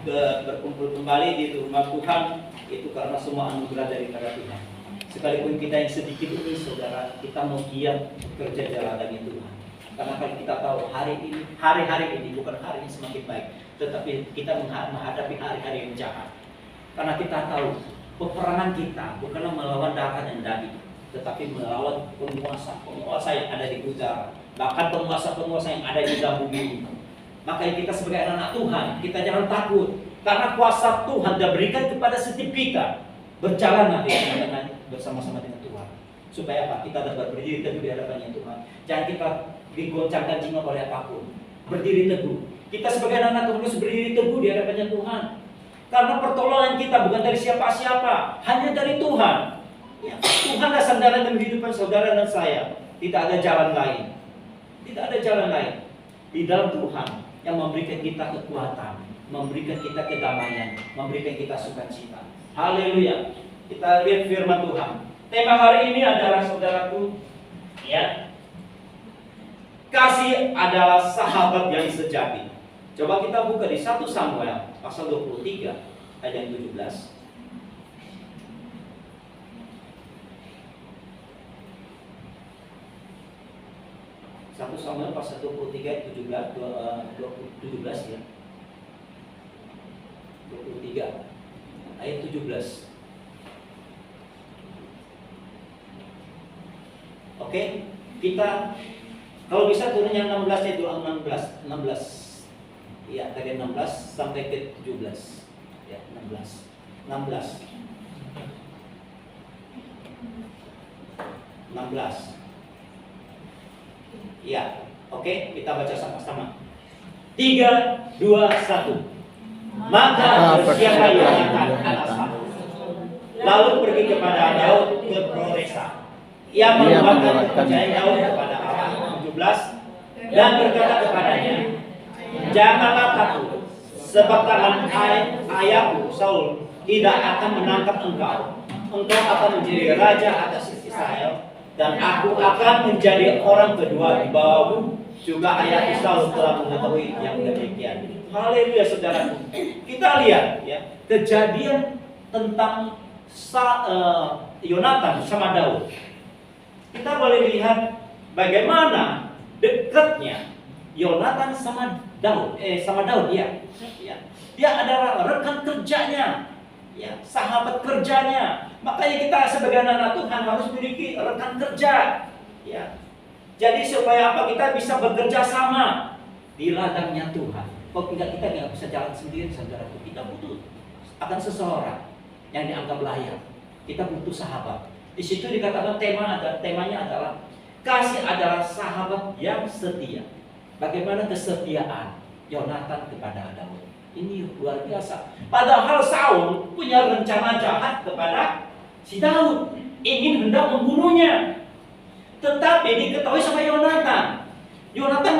berkumpul kembali di rumah Tuhan itu karena semua anugerah daripada Tuhan. Sekalipun kita yang sedikit ini, saudara, kita mau giat bekerja di ladang Tuhan. Karena kalau kita tahu hari-hari ini bukan hari yang semakin baik, tetapi kita menghadapi hari-hari yang jahat. Karena kita tahu peperangan kita bukanlah melawan darah dan daging, tetapi melawan penguasa yang ada di utara, bahkan penguasa yang ada di dalam bumi. Makanya kita sebagai anak Tuhan, kita jangan takut, karena kuasa Tuhan sudah berikan kepada setiap kita. Berjalanlah bersama-sama dengan Tuhan. Supaya apa? Kita dapat berdiri teguh di hadapannya Tuhan. Jangan kita digoncangkan jiwa oleh apapun. Berdiri teguh. Kita sebagai anak Tuhan harus berdiri teguh di hadapannya Tuhan. Karena pertolongan kita bukan dari siapa-siapa, hanya dari Tuhan. Ya, Tuhanlah sandaran dan kehidupan saudara dan saya. Tidak ada jalan lain. Tidak ada jalan lain. Di dalam Tuhan yang memberikan kita kekuatan, memberikan kita kedamaian, memberikan kita sukacita. Haleluya. Kita lihat firman Tuhan. Tema hari ini adalah, saudaraku, ya, kasih adalah sahabat yang sejati. Coba kita buka di 1 Samuel pasal 23 ayat 17. 1 Samuel pasal 23 ayat 17 ya. 23 ayat 17. Oke, kita kalau bisa turun yang 16 itu 16. Ya, dari 16 sampai ke 17. Ya, 16. 16. Ya, oke, kita baca sama-sama. 3, 2, 1. Maka bersiaplah Yonatan anak Saul, lalu pergi kepada Daud ke Horesa. Ia menguatkan kepercayaan Daud kepada Allah. 17. Dan berkata kepadanya, janganlah takut, sebab tangan ayahku Saul tidak akan menangkap engkau. Engkau akan menjadi raja atas Israel, dan aku akan menjadi orang kedua di bawahmu. Juga ayah Saul telah mengetahui yang demikian. Haleluya, saudaraku. Kita lihat ya kejadian tentang Yonatan sama Daud. Kita boleh lihat bagaimana dekatnya Yonatan sama Daud. Ya. Dia adalah rekan kerjanya, ya, sahabat kerjanya. Makanya kita sebagai anak Tuhan harus memiliki rekan kerja, ya. Jadi supaya apa? Kita bisa bekerja sama di ladangnya Tuhan. Kalau tidak, kita nggak bisa jalan sendiri, saudaraku. Kita butuh akan seseorang yang dianggap layak. Kita butuh sahabat. Di situ dikatakan temanya adalah kasih adalah sahabat yang setia. Bagaimana kesetiaan Yonatan kepada Daud? Ini luar biasa. Padahal Saul punya rencana jahat kepada si Daud, ingin hendak membunuhnya. Tetapi diketahui sama Yonatan. Yonatan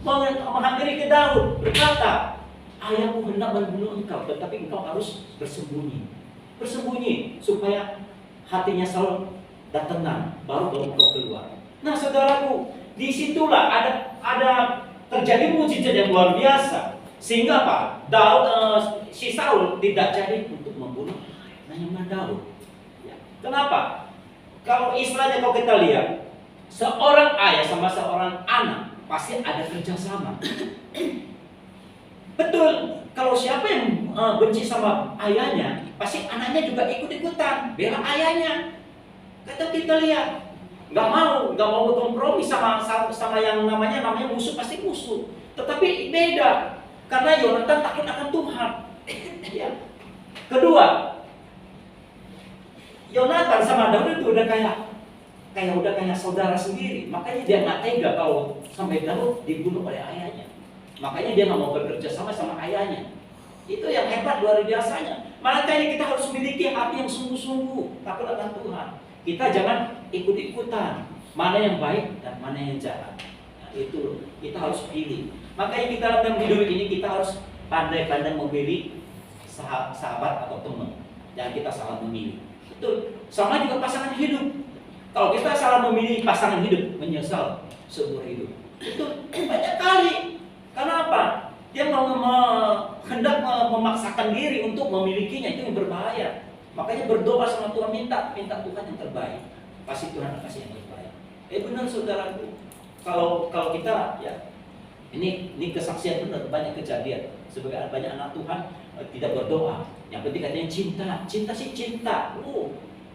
menghampiri ke Daud, berkata, ayahku hendak membunuh engkau, tetapi engkau harus bersembunyi. Bersembunyi supaya hatinya Saul dan tenang, baru engkau keluar. Nah, saudaraku, disitulah ada terjadi mujizat yang luar biasa. Sehingga apa? Si Saul tidak jadi untuk membunuh anaknya Daud. Ya. Kenapa? Kalau istilahnya kalau kita lihat, seorang ayah sama seorang anak pasti ada kerjasama. Betul. Kalau siapa yang benci sama ayahnya, pasti anaknya juga ikut-ikutan bela ayahnya. Kata kita lihat, nggak mau kompromi sama yang namanya musuh, pasti musuh. Tetapi beda, karena Yonatan takut akan Tuhan. Ya. Kedua, Yonatan sama Daud itu udah kayak saudara sendiri. Makanya dia nggak tega kalau sampai Daud dibunuh oleh ayahnya. Makanya dia nggak mau bekerja sama ayahnya. Itu yang hebat luar biasanya. Makanya kita harus memiliki hati yang sungguh-sungguh takut akan Tuhan. Kita jangan ikut-ikutan mana yang baik dan mana yang jahat. Nah, itu kita harus pilih. Makanya kita dalam hidup ini kita harus pandai-pandai memilih sahabat atau teman. Jangan kita salah memilih. Betul. Sama juga pasangan hidup. Kalau kita salah memilih pasangan hidup, menyesal seumur hidup. Itu banyak kali. Karena apa? Dia hendak memaksakan diri untuk memilikinya, itu yang berbahaya. Makanya berdoa sama Tuhan, minta Tuhan yang terbaik. Pasti Tuhan kasih yang terbaik. Benar saudaraku. Kalau kita ya, ini kesaksian benar, banyak kejadian. Sebagai banyak anak Tuhan tidak berdoa. Yang penting katanya cinta sih cinta.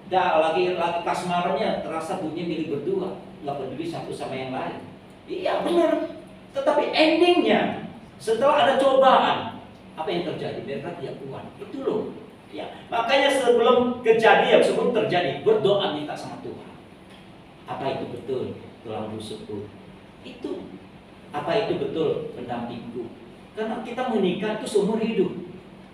Dah lagi kasmarannya terasa dunia milik berdua, nggak peduli satu sama yang lain. Iya benar. Tetapi endingnya setelah ada cobaan, apa yang terjadi? Mereka tidak kuat. Itu loh. Ya, makanya sebelum terjadi, berdoa minta sama Tuhan. Apa itu betul tulang rusukku? Itu. Apa itu betul pendampingku? Karena kita menikah itu seumur hidup.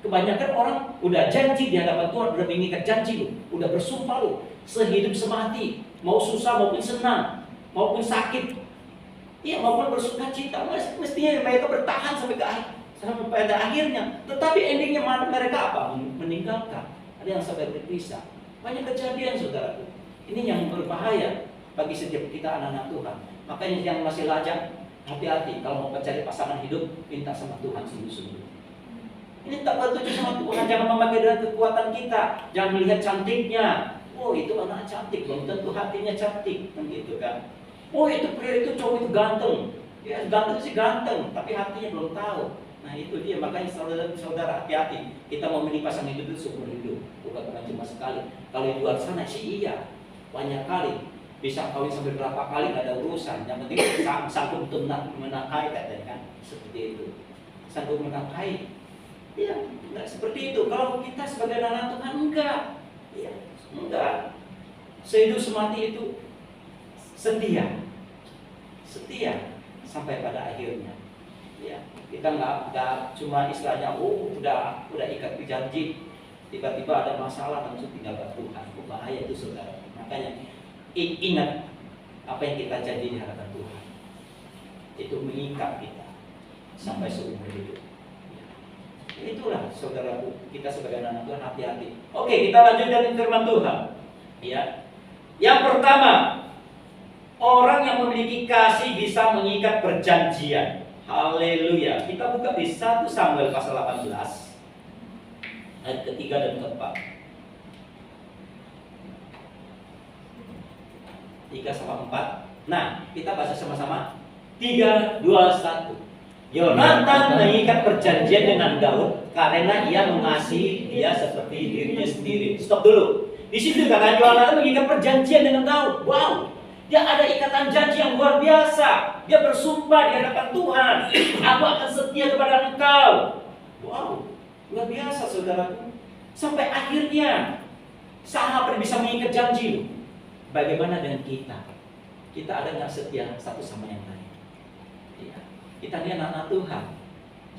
Kebanyakan orang udah janji di hadapan Tuhan, udah mengikat janji loh, udah bersumpah loh, sehidup semati, mau susah maupun senang, maupun sakit, iya maupun bersuka cita, mestinya mereka bertahan sampai pada akhirnya. Tetapi endingnya mereka apa? Meninggalkan. Ada yang sampai berpisah. Banyak kejadian saudaraku. Ini yang berbahaya bagi setiap kita anak-anak Tuhan. Makanya yang masih lajang, hati-hati kalau mau mencari pasangan hidup, minta sama Tuhan sungguh-sungguh. Ini tak bertuju sama Tuhan, jangan memakai dengan kekuatan kita, jangan melihat cantiknya. Oh itu anak cantik, belum tentu hatinya cantik, begitu kan? Oh itu pria itu cowok itu ganteng, ya ganteng sih ganteng, tapi hatinya belum tahu. Nah itu dia, makanya saudara hati-hati. Kita mau memilih pasangan hidup itu seumur hidup, bukan cuma sekali. Kalau di luar sana sih iya, banyak kali. Bisa kawin sampai berapa kali nggak ada urusan. Yang penting sanggup untuk menangkai katanya kan, seperti itu. Sanggup menangkai. Iya, enggak seperti itu. Kalau kita sebagai anak Tuhan enggak. Iya, enggak. Sehidup semati itu setia sampai pada akhirnya. Ya, kita nggak cuma istilahnya, udah ikat janji, tiba-tiba ada masalah langsung tinggalkan Tuhan. Bahaya itu saudara. Makanya ingat apa yang kita janji di hadapan Tuhan. Itu mengikat kita sampai seumur hidup. Itulah saudaraku, kita sebagai anak Tuhan hati-hati. Oke, kita lanjutkan firman Tuhan. Ya. Yang pertama, orang yang memiliki kasih bisa mengikat perjanjian. Haleluya. Kita buka di 1 Samuel pasal 18 ayat ketiga dan keempat. 3 sampai 4. Nah, kita baca sama-sama. 3, 2, 1. Yonatan mengikat perjanjian dengan Daud karena ia mengasihi dia seperti dirinya sendiri. Stop dulu. Di situ kata Yonatan mengikat perjanjian dengan Daud. Wow, dia ada ikatan janji yang luar biasa. Dia bersumpah di hadapan Tuhan, aku akan setia kepada engkau. Wow, luar biasa saudaraku. Sampai akhirnya sahabat bisa mengikat janji. Bagaimana dengan kita? Kita ada nggak setia satu sama yang lain? Ya. Kita ini anak-anak Tuhan.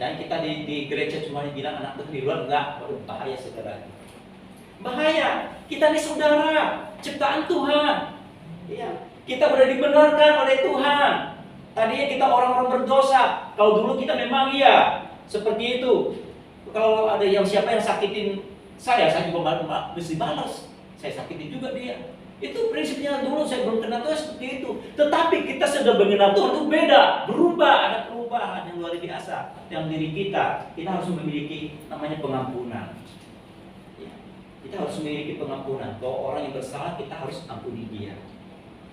Jangan kita di gereja cuma bilang anak Tuhan, di luar enggak. Bahaya saudara. Bahaya. Kita ini saudara, ciptaan Tuhan. Ya. Kita sudah dibenarkan oleh Tuhan. Tadinya kita orang-orang berdosa. Kalau dulu kita memang iya seperti itu. Kalau ada siapa yang sakitin saya juga mesti balas. Saya sakitin juga dia. Itu prinsipnya dulu saya belum kenal Tuhan seperti itu. Tetapi kita sudah mengenal Tuhan itu beda, berubah, ada perubahan yang luar biasa. Yang diri kita harus memiliki namanya pengampunan. Ya, kita harus memiliki pengampunan. Kalau orang yang bersalah kita harus ampuni dia.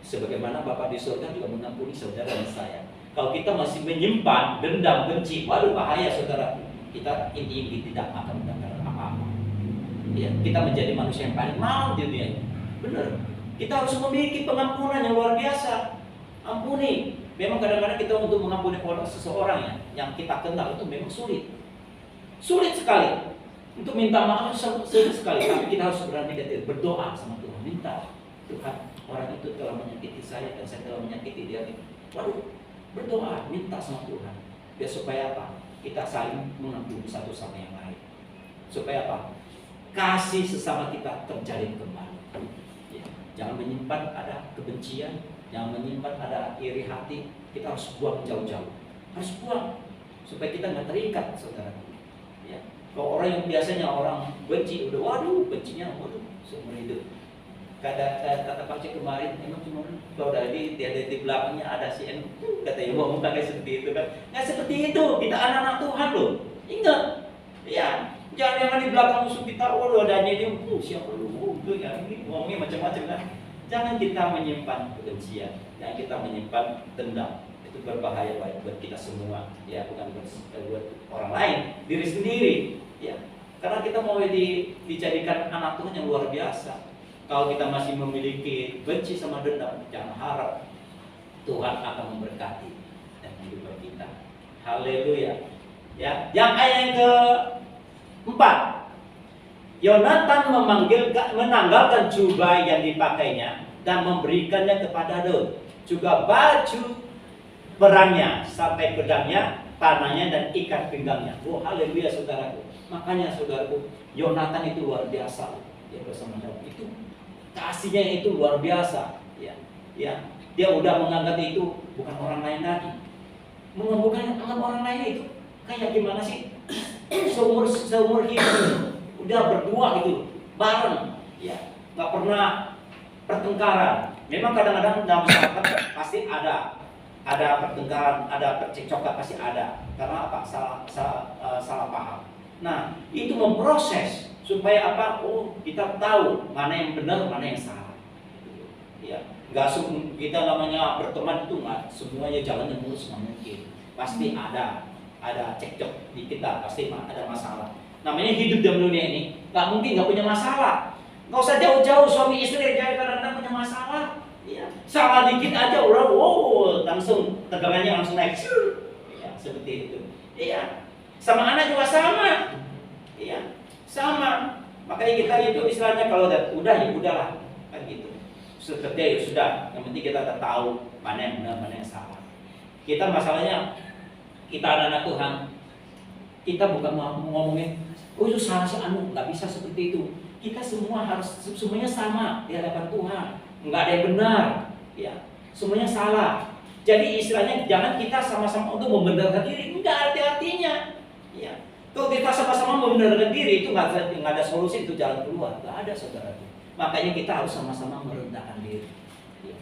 Sebagaimana Bapa di surga juga mengampuni saudara dan saya. Kalau kita masih menyimpan dendam, benci, waduh bahaya saudara. Kita inti tidak akan mendapatkan apa-apa. Ya, kita menjadi manusia yang paling malu di dunia. Benar. Kita harus memiliki pengampunan yang luar biasa. Ampuni. Memang kadang-kadang kita untuk mengampuni orang seseorang yang kita kenal itu memang sulit. Sulit sekali. Untuk minta maaf sulit sekali. Tapi kita harus berani berdoa sama Tuhan. Minta Tuhan, orang itu telah menyakiti saya dan saya telah menyakiti dia. Waduh, berdoa, minta sama Tuhan. Biar supaya apa? Kita saling mengampuni satu sama yang lain. Supaya apa? Kasih sesama kita terjalin kembali. Jangan menyimpan ada kebencian, jangan menyimpan ada iri hati. Kita harus buang jauh-jauh, harus buang supaya kita nggak terikat, saudara. Ya. Kalau orang yang biasanya orang benci, udah waduh bencinya, waduh seumur hidup. Kata Pak Cik kemarin, emang cuma kalau dari di belakangnya ada si N, katanya mau pakai seperti itu kan? Nggak seperti itu, kita anak-anak Tuhan loh. Ingat, ya, jangan di belakang musuh kita, oh adanya dia, siapa lu, ya ini ngomongnya macam-macam kan? Jangan kita menyimpan kebencian, jangan kita menyimpan dendam. Itu berbahaya buat kita semua, ya bukan buat orang lain, diri sendiri, ya. Karena kita mau dijadikan anak Tuhan yang luar biasa. Kalau kita masih memiliki benci sama dendam, jangan harap Tuhan akan memberkati dan menghibur kita. Haleluya. Ya, yang ayat yang keempat, Yonatan menanggalkan jubah yang dipakainya dan memberikannya kepada Daud, juga baju perangnya sampai pedangnya, panahnya dan ikat pinggangnya. Oh, haleluya saudaraku. Makanya saudaraku, Yonatan itu luar biasa. Ya bersama Daud itu kasihnya itu luar biasa, ya. Dia udah menganggap itu bukan orang lain lagi. Bukan anggap orang lain itu kayak gimana sih? seumur hidup udah berdua gitu, bareng, ya. Nggak pernah pertengkaran. Memang kadang-kadang dalam masyarakat pasti ada pertengkaran, ada percekcokan pasti ada. Karena apa? Salah paham. Nah, itu memproses supaya apa? Oh, kita tahu mana yang benar, mana yang salah. Ya, kita namanya berteman itu nggak semuanya jalannya mulus, nggak mungkin. Pasti ada cekcok di kita, pasti ada masalah. Namanya hidup dalam dunia ini, nggak mungkin nggak punya masalah. Nggak usah jauh-jauh suami istri aja kadang-kadang punya masalah. Ya, salah dikit aja orang, langsung tegangannya langsung naik. Ya, seperti itu. Iya, sama anak juga sama. Iya. Sama, makanya kita itu istilahnya kalau udah ya udahlah kan gitu. Sekerja ya sudah, yang penting kita tahu mana yang benar, mana yang salah. Kita masalahnya kita anak-anak Tuhan, kita bukan mau ngomongin, oh itu salah si anu, nggak bisa seperti itu. Kita semuanya sama di hadapan Tuhan, nggak ada yang benar, ya semuanya salah. Jadi istilahnya jangan kita sama-sama untuk membenarkan diri, nggak ada artinya, ya. Kalau kita sama-sama membenarkan diri itu nggak ada solusi, itu jalan keluar, nggak ada saudara. Makanya kita harus sama-sama merendahkan diri. Ya.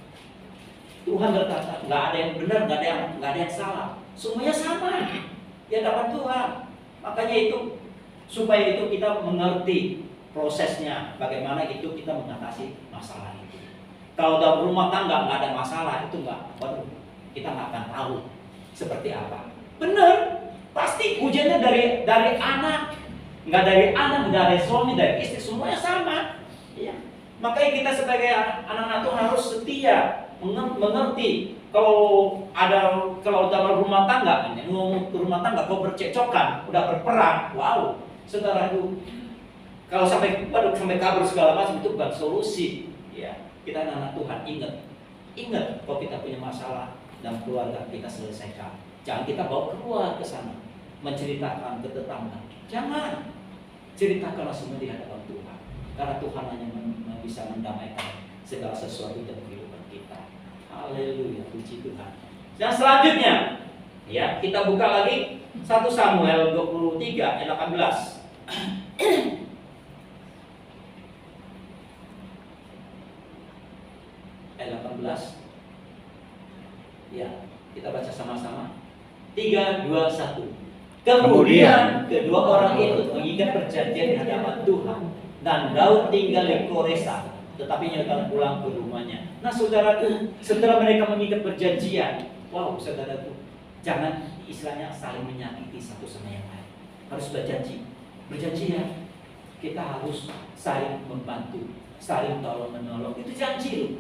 Tuhan berkata nggak ada yang benar, nggak ada yang salah, semuanya sama di hadapan Tuhan. Makanya itu supaya itu kita mengerti prosesnya, bagaimana itu kita mengatasi masalah itu. Kalau dalam rumah tangga nggak ada masalah itu kita nggak akan tahu seperti apa. Benar. Pasti ujiannya dari anak, nggak dari anak, dari suami, dari istri, semuanya sama. Ya. Makanya kita sebagai anak-anak Tuhan harus setia, mengerti. Kalau dalam rumah tangga, ngomong rumah tangga, kalau bercekcokan, udah berperang, wow, saudaraku, kalau sampai kabur segala macam itu bukan solusi. Ya, kita anak-anak Tuhan ingat kalau kita punya masalah dalam keluarga kita selesaikan. Jangan kita bawa keluar ke sana, menceritakan ke tetangga. Jangan, ceritakanlah semua di hadapan Tuhan. Karena Tuhan hanya bisa mendamaikan segala sesuatu dalam kehidupan kita. Haleluya, puji Tuhan. Dan selanjutnya, ya kita buka lagi 1 Samuel 23 ayat 18. Ayat 18. Ya, kita baca sama-sama. 3, 2, 1. Kemudian kedua orang itu mengikat perjanjian di hadapan Tuhan, dan Daud tinggal di Koresa, tetapi Yonatan pulang ke rumahnya. Nah saudaraku, setelah mereka mengikat perjanjian, wow saudaraku, jangan istilahnya saling menyakiti satu sama yang lain. Harus berjanji ya. Kita harus saling membantu, saling tolong menolong. Itu janji loh.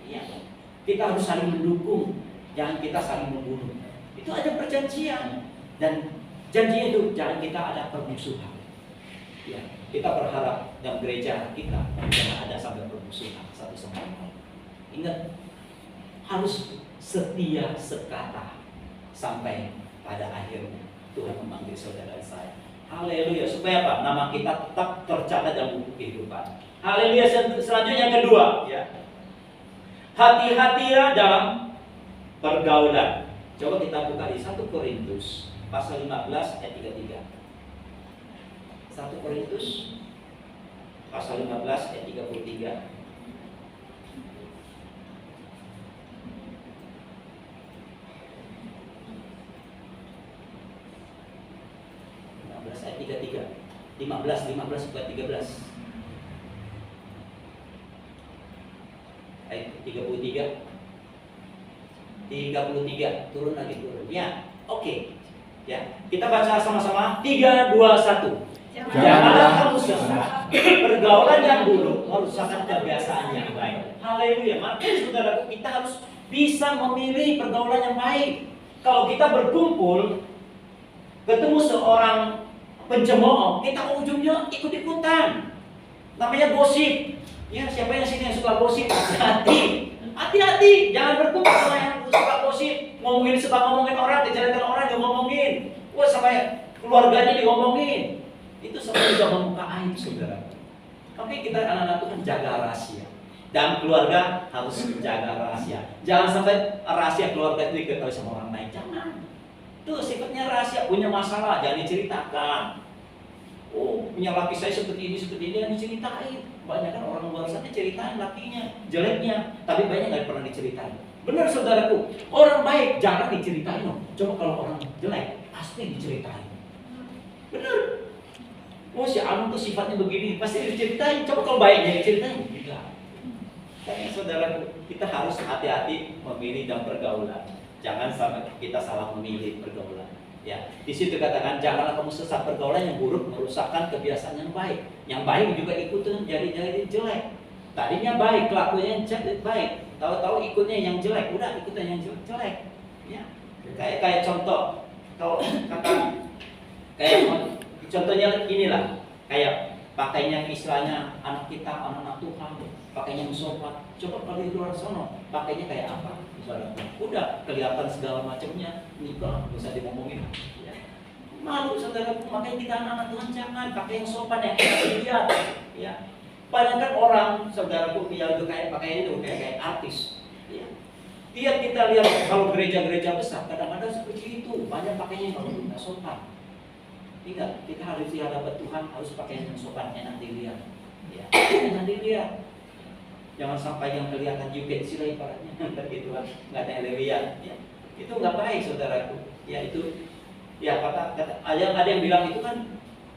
Iya. Kita harus saling mendukung, jangan kita saling membunuh. Itu ada perjanjian, dan janji itu jangan kita ada permusuhan. Ya, kita berharap dalam gereja kita jangan ada sampai permusuhan satu sama lain. Ingat, harus setia sekata sampai pada akhirnya Tuhan memanggil saudara saya. Haleluya, supaya apa? Nama kita tetap tercatat dalam buku kehidupan. Haleluya. Selanjutnya yang kedua, ya. Hati-hatilah dalam pergaulan. Coba kita buka di 1 Korintus pasal 15 ayat 33. 1 Korintus pasal 15 ayat 33. 15 buat 13. Ayat 33. Turun lagi. Ya, oke. Ya, kita baca sama-sama. 3, 2, 1. Janganlah kamu sesat. Pergaulan yang buruk merusakkan kebiasaan yang baik. Haleluya. Makanya saudaraku, kita harus bisa memilih pergaulan yang baik. Kalau kita berkumpul, ketemu seorang pencemooh, kita ujungnya ikut-ikutan. Namanya gosip. Ya, siapa yang sini yang suka gosip? Hati-hati. Jangan berkumpul sama yang suka gosip. Suka ngomongin orang, kejelekan orang juga ngomongin. Wah, sampai keluarganya diomongin. Itu sampai juga membuka aib, saudara. Tapi kita anak-anak Tuhan jaga rahasia. Dan keluarga harus menjaga rahasia. Jangan sampai rahasia keluarga itu diketahui sama orang lain. Jangan. Itu sifatnya rahasia, punya masalah jangan diceritakan. Oh, punya laki saya seperti ini yang diceritain. Banyak kan orang luar sana ceritain lakinya, jeleknya, tapi banyak nggak pernah diceritain. Benar saudaraku, orang baik jangan diceritain. Coba kalau orang jelek pasti diceritain. Benar. Oh, si Anu tuh sifatnya begini, pasti diceritain. Coba kalau baiknya diceritain. Tidak. Kayaknya saudaraku, kita harus hati-hati memilih dan pergaulan. Jangan sampai kita salah memilih pergaulan. Ya, di situ katakan janganlah kamu sesat, pergaulan yang buruk merusakkan kebiasaan yang baik. Yang baik juga ikutin jadi jelek. Tadinya baik, kelakuannya baik. Tahu-tahu ikutnya yang jelek, udah ikutan yang jelek. Ya. Kayak contoh, kalau kata contohnya inilah, kayak pakainya istilahnya anak kita, anak Tuhan, pakainya yang sopan. Coba kalau di luar sana, pakainya kayak apa? Udah kelihatan segala macamnya, nikah bisa dimomongin. Ya. Malu saudaraku, makanya kita anak Tuhan jangan pakai yang sopan yang kita lihat. Ya. Banyak kan orang saudaraku yang udah kayak pakaian itu kayak artis. Ya. Kita lihat kalau gereja-gereja besar kadang-kadang seperti itu, banyak pakainya yang nggak sopan. Ingat, kita harus di hadapan Tuhan harus pakai yang sopan, enak dilihat. Ya, enak dilihat. Jangan sampai yang kelihatan juga sila ibaratnya, gitu kan, nggak ada yang lihat. Ya, itu nggak baik saudaraku. Ya itu, ya kata ada yang bilang itu kan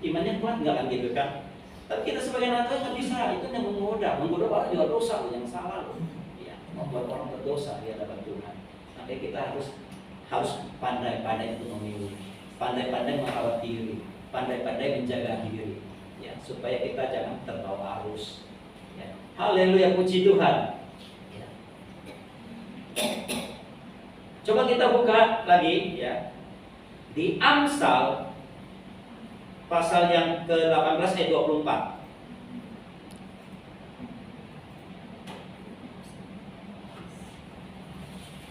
imannya kuat nggak kan gitu kan? Tapi kita sebagai anak Tuhan bisa, itu yang menggoda orang juga dosa yang salah loh. Ya, membuat orang berdosa di hadapan Tuhan. Makanya kita harus pandai-pandai untuk memilih. Pandai-pandai merawat diri, pandai-pandai menjaga diri, ya, supaya kita jangan terbawa arus. Ya. Haleluya, puji Tuhan. Ya. Coba kita buka lagi, ya, di Amsal pasal yang ke-18 ayat 24.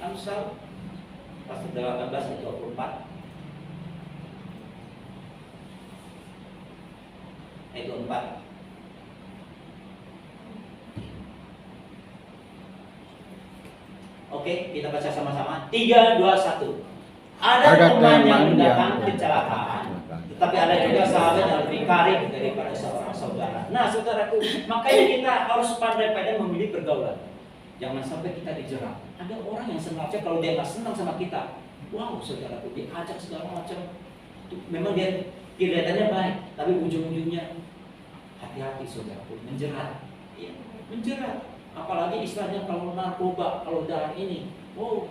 Amsal pasal 18 ayat 24. Ayat 4. Oke, kita baca sama-sama. 3, 2, 1. Ada teman yang mendatang kecelakaan, tetapi ada juga sahabat yang lebih karib daripada seorang saudara. Nah, saudaraku, makanya kita harus pandai-pandai memilih pergaulan. Jangan sampai kita dijerat. Ada orang yang sengaja kalau dia nggak senang sama kita, wow, saudaraku, diajak segala macam. Memang dia kelihatannya baik, tapi ujung-ujungnya hati-hati saudaraku, menjerat. Ya, menjerat. Apalagi istilahnya kalau narkoba, kalau udah ini, oh,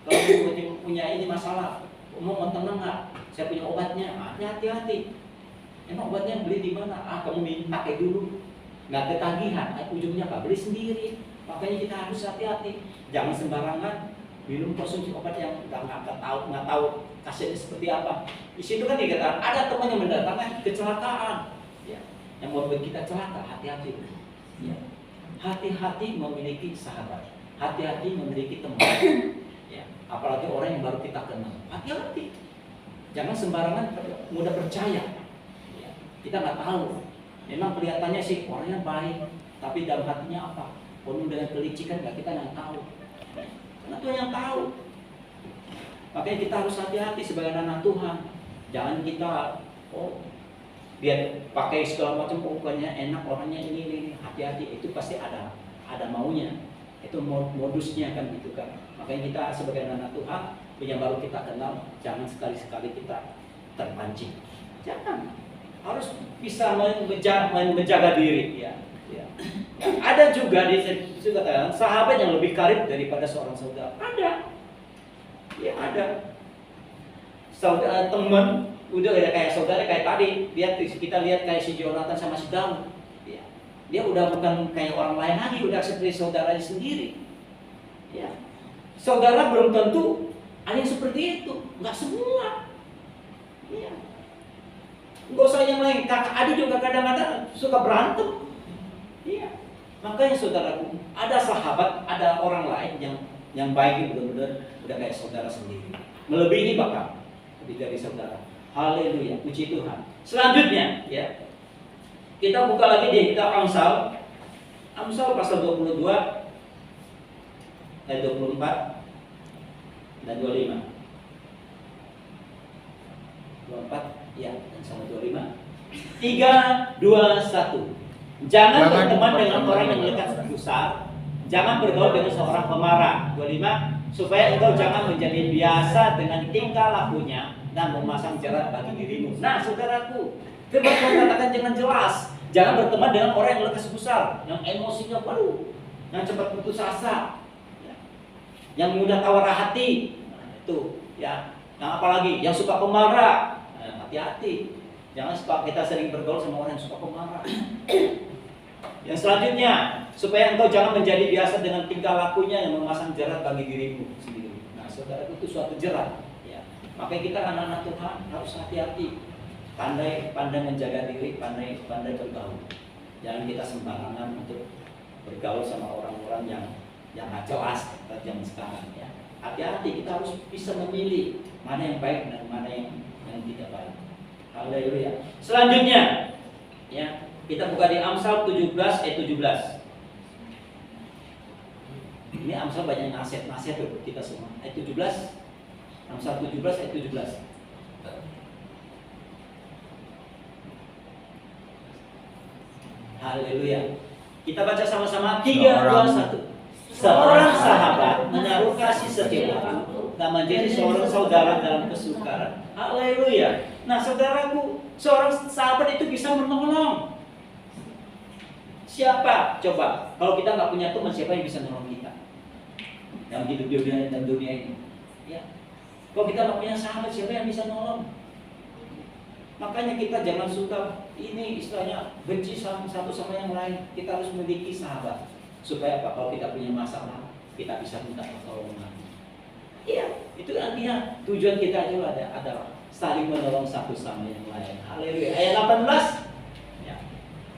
kalau punya ini masalah, mau tenang nggak? Saya punya obatnya. Hati-hati. Emang obatnya beli di mana? Kamu pakai dulu. Nggak ketagihan, ujungnya apa? Beli sendiri. Makanya kita harus hati-hati. Jangan sembarangan minum konsumsi obat yang nggak tahu khasiatnya seperti apa. Di situ kan dikatakan ada teman yang mendatangkan kecelakaan. Ya. Yang membuat kita celaka, hati-hati. Ya. Hati-hati memiliki sahabat, hati-hati memiliki teman. Ya. Apalagi orang yang baru kita kenal, hati-hati. Jangan sembarangan mudah percaya. Ya. Kita nggak tahu. Memang kelihatannya sih orangnya baik, tapi dalam hatinya apa? Penuh dengan kelicikan, nggak kita yang tahu. Karena Tuhan yang tahu. Makanya kita harus hati-hati sebagai anak Tuhan. Jangan kita biar pakai segala macam pokoknya enak orangnya ini hati-hati, itu pasti ada maunya, itu modusnya kan gitu kan. Makanya kita sebagai anak Tuhan yang baru kita kenal, jangan sekali-sekali kita terpancing, jangan. harus bisa menjaga diri. Ya. Ya, ada juga di sahabat yang lebih karib daripada seorang saudara. Ada, ya ada. Saudara teman, udah kayak saudara kayak tadi. Kita lihat kayak si Jonathan sama si Daud. Ya. Dia udah bukan kayak orang lain lagi, udah seperti saudaranya sendiri. Ya. Saudara belum tentu ada yang seperti itu, nggak semua. Ya. Nggak usah yang lain. Kakak adik juga kadang-kadang suka berantem. Iya. Makanya saudaraku, ada sahabat, ada orang lain yang baik, benar-benar udah kayak saudara sendiri, melebihi bahkan lebih dari saudara. Haleluya, puji Tuhan. Selanjutnya, ya, kita buka lagi di kitab Amsal, pasal 22 ayat 24 dan 25. 24, ya, dan sama 25. 3, 2, 1. Jangan berteman dengan orang yang lekat gusar, jangan bergaul dengan seorang pemarah. 25, supaya engkau jangan menjadi biasa dengan tingkah lakunya dan memasang jerat bagi dirimu. Nah, saudaraku, firman Tuhan katakan jangan jelas. Jangan berteman dengan orang yang lekas gusar, yang emosinya baru, yang cepat putus asa, ya, yang mudah tawar hati. Nah, itu, ya. Yang apalagi yang suka pemarah. Nah, hati-hati. Jangan suka kita sering bergaul sama orang yang suka pemarah. Yang selanjutnya, supaya engkau jangan menjadi biasa dengan tingkah lakunya yang memasang jerat bagi dirimu sendiri. Nah, saudara, itu suatu jerat. Ya. Makanya kita anak-anak Tuhan harus hati-hati, pandai menjaga diri, pandai bergaul. Jangan kita sembarangan untuk bergaul sama orang-orang yang nggak jelas zaman sekarang. Ya. Hati-hati, kita harus bisa memilih mana yang baik dan mana yang tidak baik. Haleluya. Selanjutnya, ya. Kita buka di Amsal 17 ayat 17. Ini Amsal banyak nasihat tuh kita semua. Ayat 17. Amsal 17 ayat 17. Haleluya. Kita baca sama-sama 3, 2, 1. Seorang sahabat menaruh kasih setia dan menjadi seorang saudara dalam kesukaran. Haleluya. Nah, saudaraku, seorang sahabat itu bisa menolong. Siapa? Coba, kalau kita nggak punya teman, siapa yang bisa nolong kita dalam hidup dunia ini? Ya. Kalau kita nggak punya sahabat, siapa yang bisa nolong? Makanya kita jangan suka ini istilahnya benci satu sama yang lain. Kita harus memiliki sahabat supaya apa? Kalau kita punya masalah, kita bisa minta pertolongan. Iya, itu artinya tujuan kita itu adalah saling menolong satu sama yang lain. Haleluya. Ayat 18.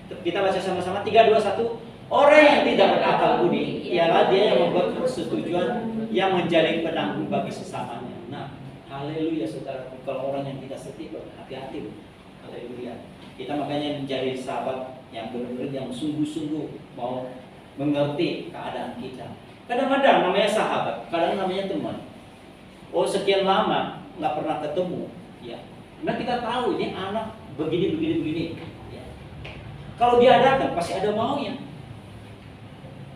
Kita baca sama-sama 3, 2, 1. Orang yang tidak berakal budi ialah dia yang membuat persetujuan yang menjadi penanggung bagi sesamanya. Nah, haleluya saudara. Kalau orang yang tidak setia, hati-hati. Haleluya. Kita makanya menjadi sahabat yang benar-benar yang sungguh-sungguh mau mengerti keadaan kita. Kadang-kadang namanya sahabat, kadang namanya teman. Oh, sekian lama nggak pernah ketemu, ya. Nah, kita tahu ini anak begini. Kalau dia datang pasti ada maunya.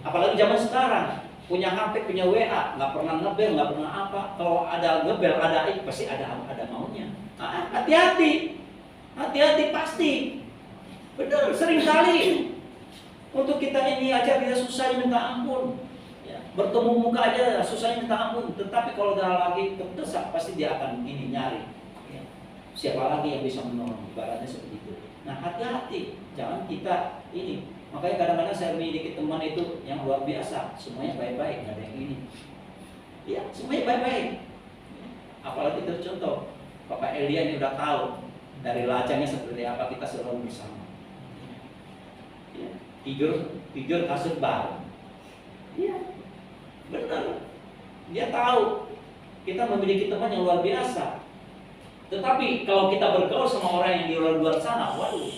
Apalagi zaman sekarang punya HP, punya WA, nggak pernah ngebel, nggak pernah apa. Kalau ada ngebel, ada itu pasti ada maunya. Nah, hati-hati pasti. Benar, sering kali untuk kita ini aja kita susah minta ampun. Ya, bertemu muka aja susah minta ampun. Tetapi kalau udah lagi terdesak pasti dia akan ini nyari. Ya. Siapa lagi yang bisa menolong? Ibaratnya seperti itu. Nah, hati-hati, jangan kita ini. Makanya kadang-kadang saya memiliki teman itu yang luar biasa, semuanya baik-baik, nggak ada yang ini. Ya, semuanya baik-baik. Apalagi tercontoh, Bapak Elia ini udah tahu dari lacangnya seperti apa kita selalu bersama. Ya, tidur kasur baru. Iya, benar. Dia tahu kita memiliki teman yang luar biasa. Tetapi kalau kita bergaul sama orang yang di luar sana, waduh,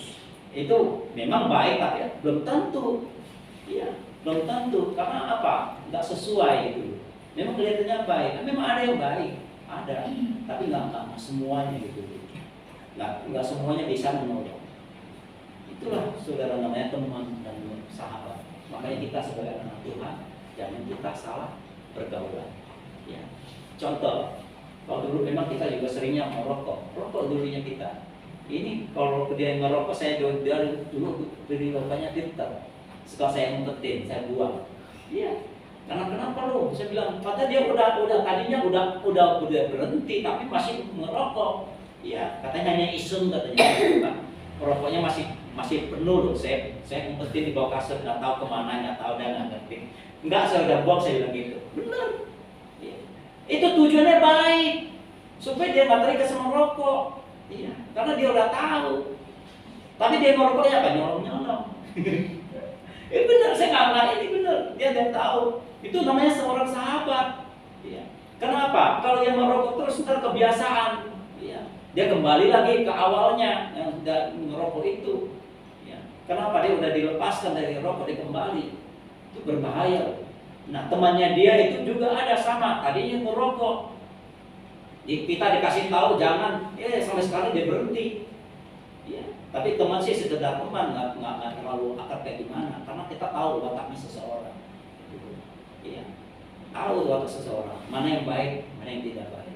itu memang baik, tapi ya, belum tentu. Iya, belum tentu. Karena apa? Nggak sesuai itu. Memang kelihatannya baik. Memang ada yang baik, ada. Tapi nggak semuanya gitu. Nggak semuanya bisa menolong. Itulah saudara namanya teman dan sahabat. Makanya kita sebagai anak Tuhan jangan kita salah pergaulan. Ya. Contoh. Kalau dulu memang kita juga seringnya merokok dulunya kita. Ini kalau dia ngerokok, saya dari dulu beli rokoknya filter. Setelah saya umpetin, saya buang. Iya. Karena kenapa lo? Saya bilang, padahal dia udah tadinya udah berhenti, tapi masih ngerokok. Iya, katanya hanya iseng katanya. Rokoknya masih penuh loh. Saya umpetin di bawah kasur, nggak tahu kemana, nggak tahu dan nggak ngerti. Enggak, saya udah buang, saya bilang gitu. Benar. Iya. Itu tujuannya baik, supaya dia nggak terikat sama rokok. Iya, karena dia udah tahu. Tapi dia merokoknya apa? Nyolong-nyolong. Benar, saya nggak marah, ini benar. Dia udah tahu. Itu namanya seorang sahabat. Iya. Kenapa? Kalau yang merokok terus ntar kebiasaan. Iya. Dia kembali lagi ke awalnya yang sudah merokok itu. Iya. Kenapa? Dia udah dilepaskan dari rokok, dia kembali. Itu berbahaya. Nah, temannya dia itu juga ada sama. Tadinya merokok. Kita dikasih tahu jangan, sampai sekarang dia berhenti. Ya, tapi teman sih sekedar teman, nggak terlalu akrab kayak gimana, karena kita tahu wataknya seseorang. Iya, tahu watak seseorang, mana yang baik, mana yang tidak baik.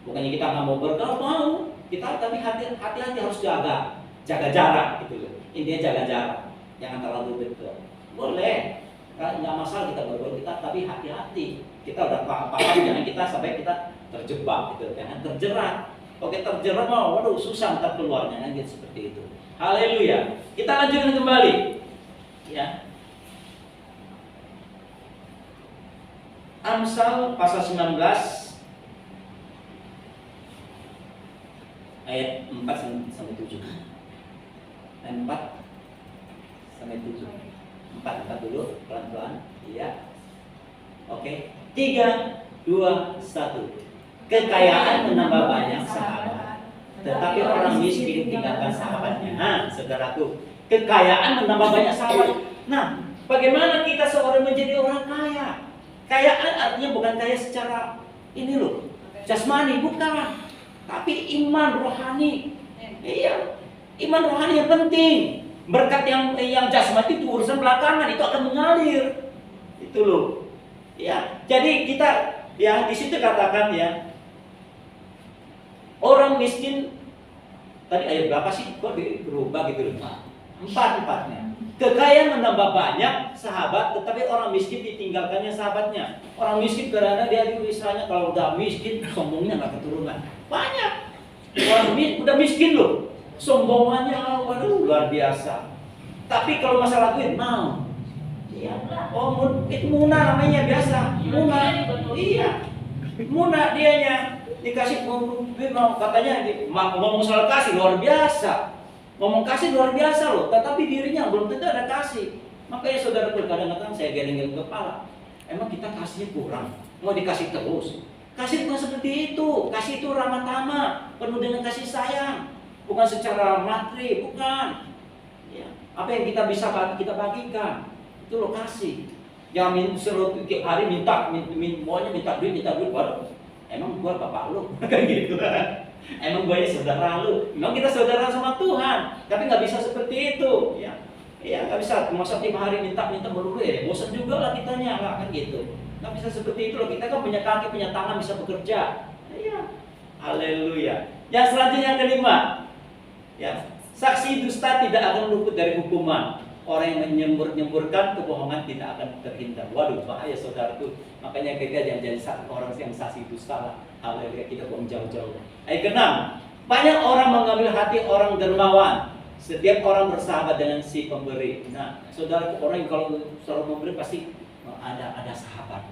Bukannya kita nggak mau bergaul, mau kita, tapi hati-hati harus jaga jarak gitu loh. Intinya jaga jarak, jangan terlalu dekat. Boleh, nggak masalah kita bergaul kita, tapi hati-hati. Kita udah paham, jangan kita sampai kita terjebak gitu, jangan terjerat. Oke, terjerat mau, waduh susah ntar keluarnya kan gitu, seperti itu. Haleluya. Kita lanjutkan kembali. Ya. Amsal pasal 19 ayat 4 sampai 7. Ayat 4 sampai 7. 4 dulu pelan-pelan, iya. Oke. 3 2 1. Kekayaan menambah banyak sahabat, tetapi orang miskin tinggalkan sahabatnya. Nah, saudaraku, kekayaan menambah banyak sahabat. Nah, bagaimana kita seorang menjadi orang kaya? Kayaan artinya bukan kaya secara ini loh, jasmani, bukan. Tapi iman rohani. Iya, iman rohani yang penting. Berkat yang jasmani itu urusan belakangan, itu akan mengalir. Itu loh. Ya, jadi kita ya di situ katakan ya, orang miskin tadi ayat berapa sih? Kok berubah gitu loh? 4-4-nya. Kekayaan menambah banyak sahabat, tetapi orang miskin ditinggalkannya sahabatnya. Orang miskin karena dia itu istilahnya kalau udah miskin sombongnya nggak keturunan. Banyak orang udah miskin loh, sombongannya waduh luar biasa. Tapi kalau masalah duit mau. Iya. Oh, itu muna namanya biasa. Muna. Iya. Muna dianya. Dikasih duit mau katanya ngomong soal kasih luar biasa, ngomong kasih luar biasa loh, tetapi dirinya belum tentu ada kasih. Makanya saudara kadang-kadang saya geleng-geleng kepala, emang kita kasihnya kurang, mau dikasih terus? Kasih bukan seperti itu, kasih itu ramah tamah, penuh dengan kasih sayang, bukan secara materi, bukan. Ya, apa yang kita bisa kita bagikan, itu lo kasih. Jangan seluruh hari minta duit, waduh. Emang gua bapak lu, kayak gitu kan? Emang gua ini saudara lu? Memang kita saudara sama Tuhan, tapi nggak bisa seperti itu, ya? Iya, nggak bisa. Masa tiap hari minta melulu ya, bosan juga lah kitanya, nggak kan gitu? Nggak bisa seperti itu loh. Kita kan punya kaki, punya tangan, bisa bekerja. Iya, haleluya. Yang selanjutnya yang kelima, ya, saksi dusta tidak akan luput dari hukuman. Orang yang menyemburkan kebohongan tidak akan terhindar. Waduh, bahaya saudaraku. Makanya kita jangan jadi orang yang saksi dusta. Haleluya, kita buang jauh-jauh. Ayat ke-6. Banyak orang mengambil hati orang dermawan. Setiap orang bersahabat dengan si pemberi. Nah, saudaraku, orang yang kalau seorang memberi pasti ada sahabat.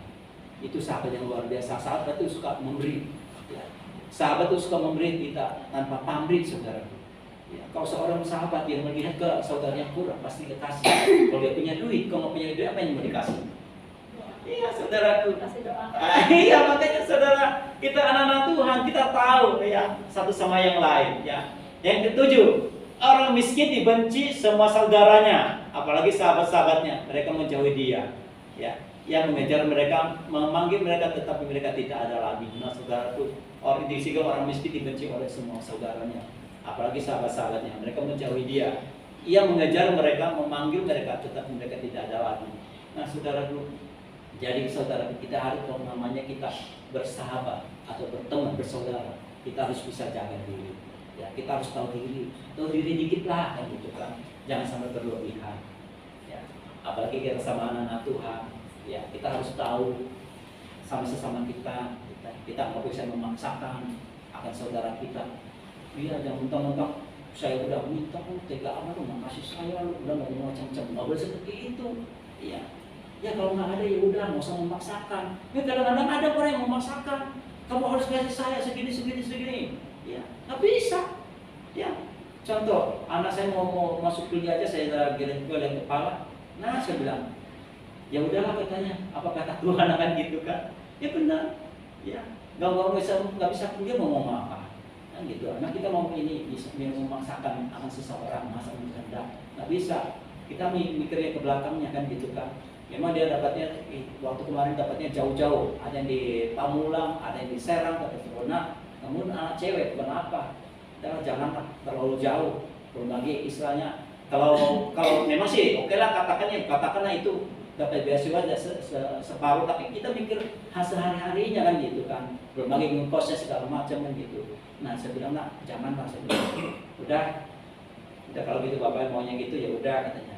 Itu sahabat yang luar biasa. Sahabat itu suka memberi. Ya. Sahabat itu suka memberi kita tanpa pamrih, saudaraku. Ya, kalau seorang sahabat yang melihat ke saudaranya kurang, pasti dikasih. Kalau dia punya duit, kalau punya duit apa yang mau dikasih? Iya, saudaraku. Iya, makanya saudara, kita anak-anak Tuhan, kita tahu ya satu sama yang lain. Ya. Yang ketujuh, orang miskin dibenci semua saudaranya, apalagi sahabat-sahabatnya. Mereka menjauhi dia. Ya, yang mengejar mereka, memanggil mereka, tetapi mereka tidak ada lagi. Nah, saudaraku, orang miskin dibenci oleh semua saudaranya, apalagi sahabat-sahabatnya. Mereka menjauhi dia. Ia mengejar mereka, memanggil mereka, tetapi mereka tidak ada lagi. Nah, saudaraku, jadi saudara kita harus, kalau namanya kita bersahabat atau berteman, bersaudara, kita harus bisa jaga diri. Ya, kita harus tahu diri dikit lah kan gitu kan. Jangan sampai berlebihan. Ya, apalagi kita sama anak-anak Tuhan, ya kita harus tahu sama sesama kita nggak bisa memaksakan akan saudara kita. Iya, jangan mentang-mentang saya udah minta, tega amat lu makasih saya, lu udah mau macam-macam, nggak boleh seperti itu. Iya, ya kalau nggak ada ya udah, nggak usah memaksakan. Ya kadang-kadang ada orang yang memaksakan, kamu harus kasih saya segini. Ya, nggak bisa. Ya, contoh, anak saya mau masuk kuliah aja, saya kirim ke kepala. Nah, saya bilang, ya udahlah katanya, apa kata Tuhan akan gitu kan? Ya benar. Ya, nggak bisa kuliah mau ngomong apa? Kan gitu. Nah kita mau ini bisa memaksakan akan seseorang masa kehendak, nggak bisa. Kita mikirnya ke belakangnya kan gitu kan. Memang dia dapatnya waktu kemarin dapatnya jauh-jauh, ada yang di Pamulang, ada yang di Serang, kata Corona. Namun anak cewek kenapa? Janganlah terlalu jauh. Belum lagi istilahnya kalau memang sih oke lah katakanlah itu dapat beasiswa separuh, tapi kita mikir hasil hari-harinya kan gitu kan. Belum lagi ngekosnya segala macam kan gitu. Nah saya bilang nah janganlah, saya bilang udah kalau gitu bapak maunya gitu ya udah katanya,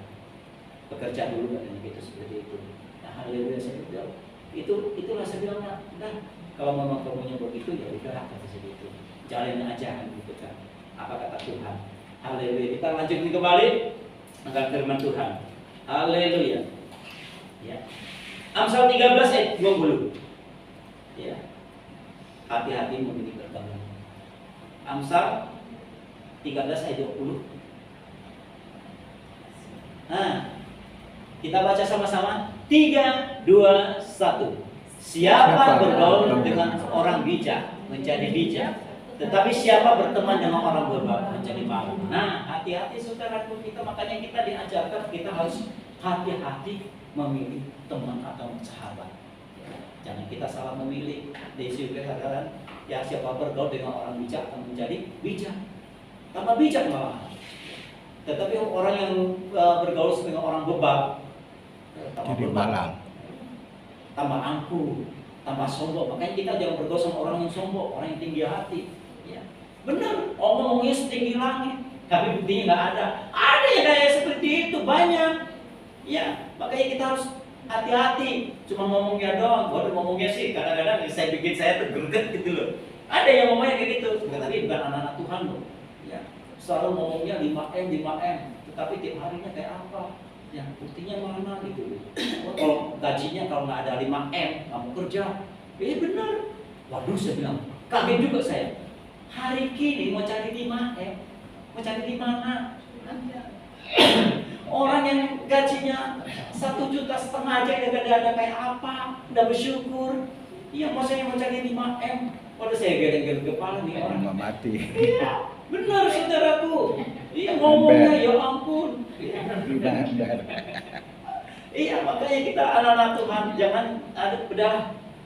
bekerja dulu katanya gitu seperti itu. Nah haleluya, saya bilang itulah saya bilang nah udah kalau memang kamunya begitu ya udah kata saya gitu, jalanin aja kan gitu kan apa kata Tuhan. Haleluya. Kita lanjutin kembali akan firman Tuhan. Haleluya. Ya. Amsal 13 ayat 20. Ya. Hati-hati memilih pertolongan. Amsal 13 ayat 20. Nah, kita baca sama-sama. 3, 2, 1. Siapa bergaul dengan orang bijak menjadi bijak, tetapi siapa berteman dengan orang berbab menjadi malu. Nah, hati-hati saudaraku, makanya kita diajarkan kita harus hati-hati memilih teman atau sahabat. Jangan kita salah memilih. Desi katakan, ya siapa bergaul dengan orang bijak akan menjadi bijak, tambah bijak malah. Tetapi orang yang bergaul dengan orang bebal, jadi malang, tambah angkuh, tambah sombong. Makanya kita jangan bergaul sama orang yang sombong, orang yang tinggi hati. Ya, benar, ngomongnya setinggi langit, tapi buktinya nggak ada. Ada yang kayak seperti itu banyak. Ya, makanya kita harus hati-hati. Cuma ngomongnya doang. Waduh, ngomongnya sih kadang-kadang saya tergerget gitu loh. Ada yang ngomongnya kayak gitu, tapi bukan anak-anak Tuhan loh. Ya, selalu ngomongnya 5M, tetapi tiap harinya kayak apa? Ya, buktinya mana gitu. Kalau gajinya kalau nggak ada 5M, nggak mau kerja. Benar. Waduh, saya bilang, kaget juga saya. Hari kini mau cari 5M, mau cari di mana? Orang yang gajinya 1,5 juta aja ada kayak apa? Udah bersyukur. Iya, maksudnya mau cari 5M. Waduh, saya geleng-geleng kepala nih orang. mau mati. Iya, benar saudaraku. Iya, ngomongnya ya ampun. Iya, makanya kita anak-anak Tuhan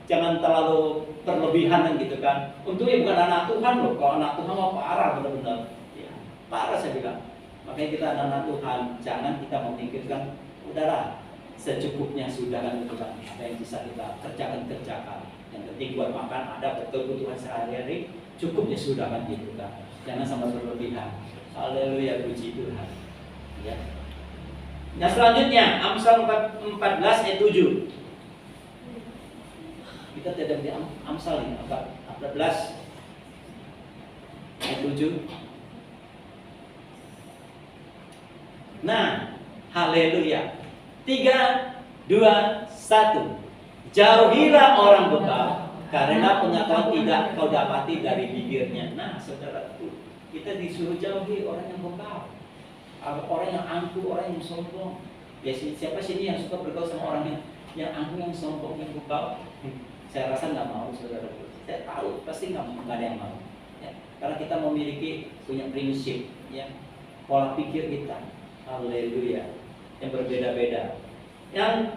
jangan terlalu berlebihan kan gitu kan. Untungnya bukan anak Tuhan loh. Kalau anak Tuhan mau parah benar-benar. Ya, parah saya bilang. Makanya kita anak-anak Tuhan, jangan kita memikirkan udahlah secukupnya sudah kan gitu kan. Apa yang bisa kita kerjakan. Yang penting buat makan ada, kebutuhan sehari-hari cukup ya sudah kan gitu kan. Jangan sampai berlebihan. Haleluya, puji Tuhan. Ya. Nah selanjutnya Amsal 14 ayat 7. Kita tidak di Amsal ini 14 ayat 7. Nah, haleluya. 3, 2, 1. Jauhilah orang bebal, karena pengetahuan tidak kau dapati dari bibirnya. Nah, saudaraku, kita disuruh jauhi orang yang bebal, orang yang angkuh, orang yang sombong. Ya, siapa sih ini yang suka bergaul sama orang yang angkuh, yang sombong, yang bebal? Saya rasa nggak mau, saudaraku. Saya tahu pasti nggak ada yang mau. Ya, karena kita memiliki punya prinsip, ya, pola pikir kita. Haleluya, yang berbeda-beda. Yang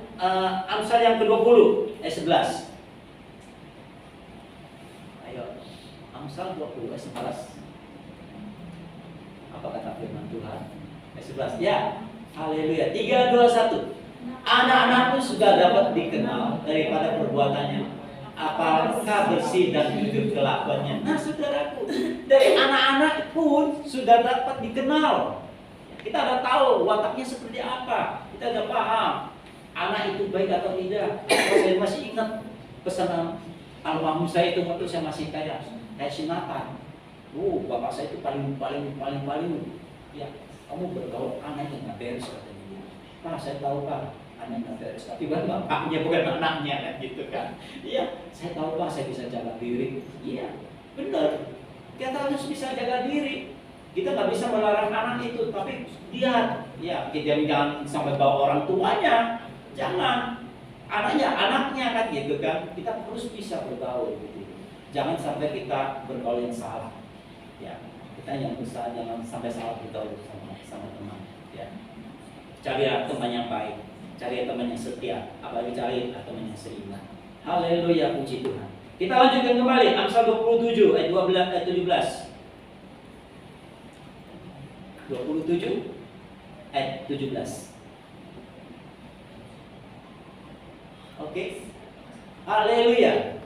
Amsal yang ke-20 ayat 11. Ayo, Amsal 20 ayat 11. Apa kata firman Tuhan? Ayat 11. Ya, haleluya. 3, 2, 1. Anak-anakku sudah dapat dikenal daripada perbuatannya. apakah bersih dan jujur kelakuannya. Nah saudaraku, dari anak-anak pun sudah dapat dikenal. Kita sudah tahu wataknya seperti apa. Kita sudah paham anak itu baik atau tidak. Saya masih ingat pesanan almarhum saya itu waktu saya masih kayak si Nathan. Bapak saya itu paling. Ya, kamu bergaul anak yang nggak beres katanya dia. Pak, saya tahu Pak, anak nggak beres. Tapi kan bapaknya bukan anaknya kan gitu kan. Iya, saya tahu Pak, saya bisa jaga diri. Iya, benar. Kita harus bisa jaga diri. Kita nggak bisa melarang anak itu, tapi lihat, ya kita jangan sampai bawa orang tuanya, jangan anaknya kan gitu kan. Kita harus bisa bergaul gitu. Jangan sampai kita bergaul yang salah. Ya, kita yang besar jangan sampai salah bergaul sama teman. Ya, cari teman yang baik, cari teman yang setia, apalagi cari teman yang seiman. Haleluya, puji Tuhan. Kita lanjutkan kembali Amsal 27 ayat 12 ayat 17. 27 ayat 17. Oke. Haleluya.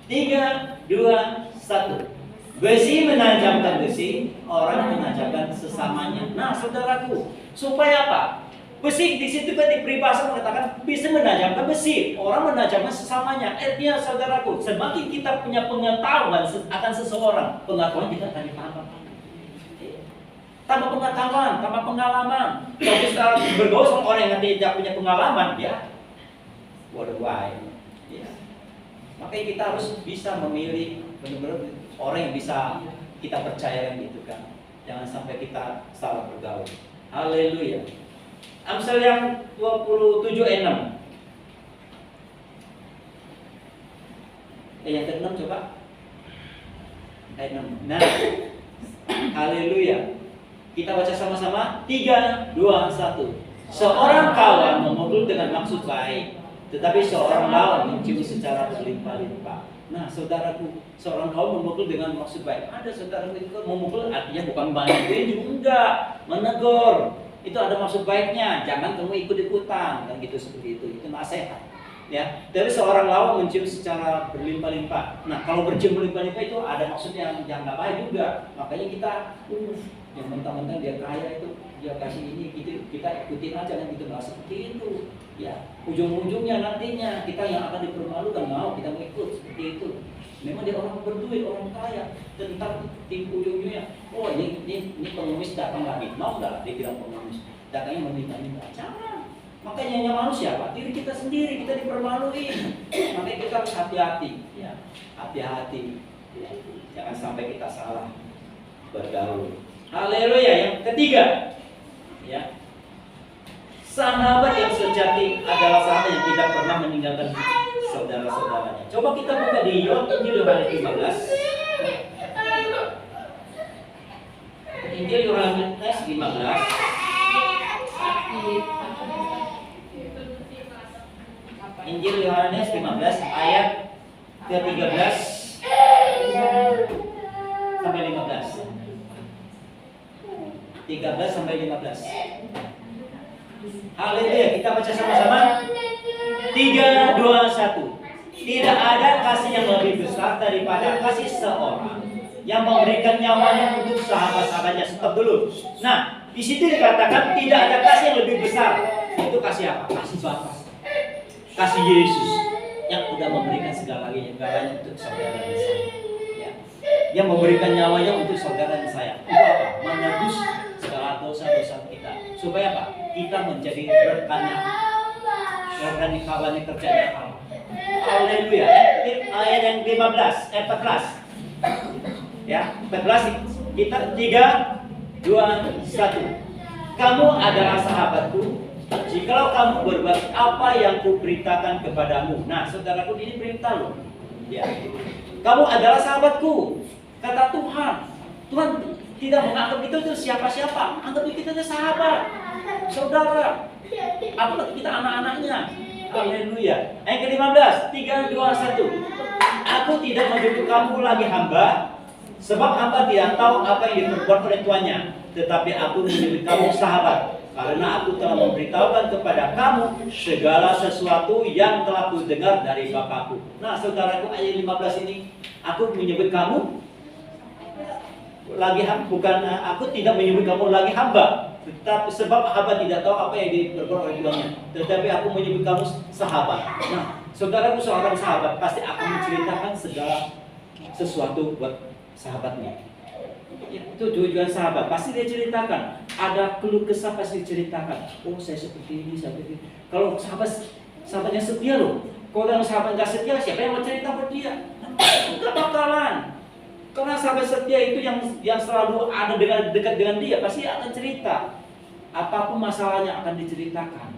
3, 2, 1. Besi menajamkan besi, orang menajamkan sesamanya. Nah, saudaraku, supaya apa? Besi di situ kan di peribahasa mengatakan bisa menajamkan besi, orang menajamkan sesamanya. Artinya saudaraku, semakin kita punya pengetahuan akan seseorang, pengetahuan kita akan ditambah. Tambah pengetahuan, tambah pengalaman. Kalau kita bergaul sama orang yang tidak punya pengalaman, ya, worldwide. Ya. Makanya kita harus bisa memilih benar-benar orang yang bisa kita percaya gitu kan. Jangan sampai kita salah bergaul. Haleluya. Amsal yang 27 ayat 6. Yang ke-6 coba. Ayat 6. Nah. Haleluya. Kita baca sama-sama. 3, 2, 1. Seorang kawan memukul dengan maksud baik, tetapi seorang lawan mencium secara berlimpah-limpah. Nah, saudaraku, seorang kawan memukul dengan maksud baik. Ada saudaraku itu memukul artinya bukan bantuin juga, menegur. Itu ada maksud baiknya. Jangan kamu ikut-ikutan kan gitu seperti itu. Itu nasihat. Ya, dari seorang lawan mencium secara berlimpah-limpah. Nah, kalau bercium berlimpah-limpah itu ada maksudnya yang nggak baik juga. Makanya kita, yang mentang-mentang dia kaya itu, dia kasih ini, gitu, kita ikutin aja kan gitu, nggak seperti itu. Ya, ujung-ujungnya nantinya kita yang akan dipermalukan, kita mau ikut seperti itu. Memang dia orang berduit, orang kaya, tentang di ujung-ujungnya, ini pengemis datang lagi, mau nggak dibilang pengemis? Datangnya meminta-minta, jangan. Makanya yang malu siapa? Diri kita sendiri, kita dipermalui. Makanya kita harus hati-hati, ya, hati-hati. Ya. Jangan sampai kita salah bergaul. Haleluya. Yang ketiga, ya, sahabat yang sejati adalah sahabat yang tidak pernah meninggalkan saudara-saudaranya. Coba kita buka di Injil Yohanes 15. Injil Yohanes 15. Injil Yohanes 15 ayat ke-13 sampai 15. 13 sampai 15. Haleluya, kita baca sama-sama. 3, 2, 1. Tidak ada kasih yang lebih besar daripada kasih seorang yang memberikan nyawanya untuk sahabat-sahabatnya. Stop dulu. Nah, di situ dikatakan tidak ada kasih yang lebih besar. Itu kasih apa? Kasih Bapa. Kasih Yesus yang sudah memberikan segala-galanya untuk saudara dan saya. Ya. Yang memberikan nyawanya untuk saudara dan saya. Untuk apa? Menebus segala dosa-dosa kita. Supaya apa? Kita menjadi rekannya, rekan kawannya kerjanya Allah. Haleluya. Ayat yang 14. Ya, 14 kita 3, 2, 1. Kamu adalah sahabatku jikalau kamu berbuat apa yang kuberitakan kepadamu. Nah, saudaraku, ini perintah loh. Ya. Kamu adalah sahabatku, kata Tuhan. Tuhan tidak menganggap kita itu siapa-siapa, anggap kita itu sahabat, saudara. Apalagi kita anak-anaknya. Haleluya. Yang ke-15, 3, 2, 1. Aku tidak menjadikan kamu lagi hamba, sebab hamba tidak tahu apa yang diperbuat oleh tuannya, tetapi aku menjadi kamu sahabat. Karena aku telah memberitahukan kepada kamu segala sesuatu yang telah kudengar dari Bapakku. Nah, saudaraku, ayat 15 ini aku menyebut kamu lagi bukan aku tidak menyebut kamu lagi hamba, tetapi sebab hamba tidak tahu apa yang diperbuat oleh tuannya. Tetapi aku menyebut kamu sahabat. Nah, saudaraku seorang sahabat pasti akan menceritakan segala sesuatu buat sahabatnya. Itu tujuan sahabat, pasti dia ceritakan. Ada keluh kesah pasti diceritakan. Oh, saya seperti ini, seperti ini. Kalau sahabatnya setia loh. Kalau yang sahabat nggak setia, siapa yang mau cerita buat dia? Nggak bakalan. Karena sahabat setia itu yang selalu ada dekat dengan dia, pasti akan cerita. Apapun masalahnya akan diceritakan.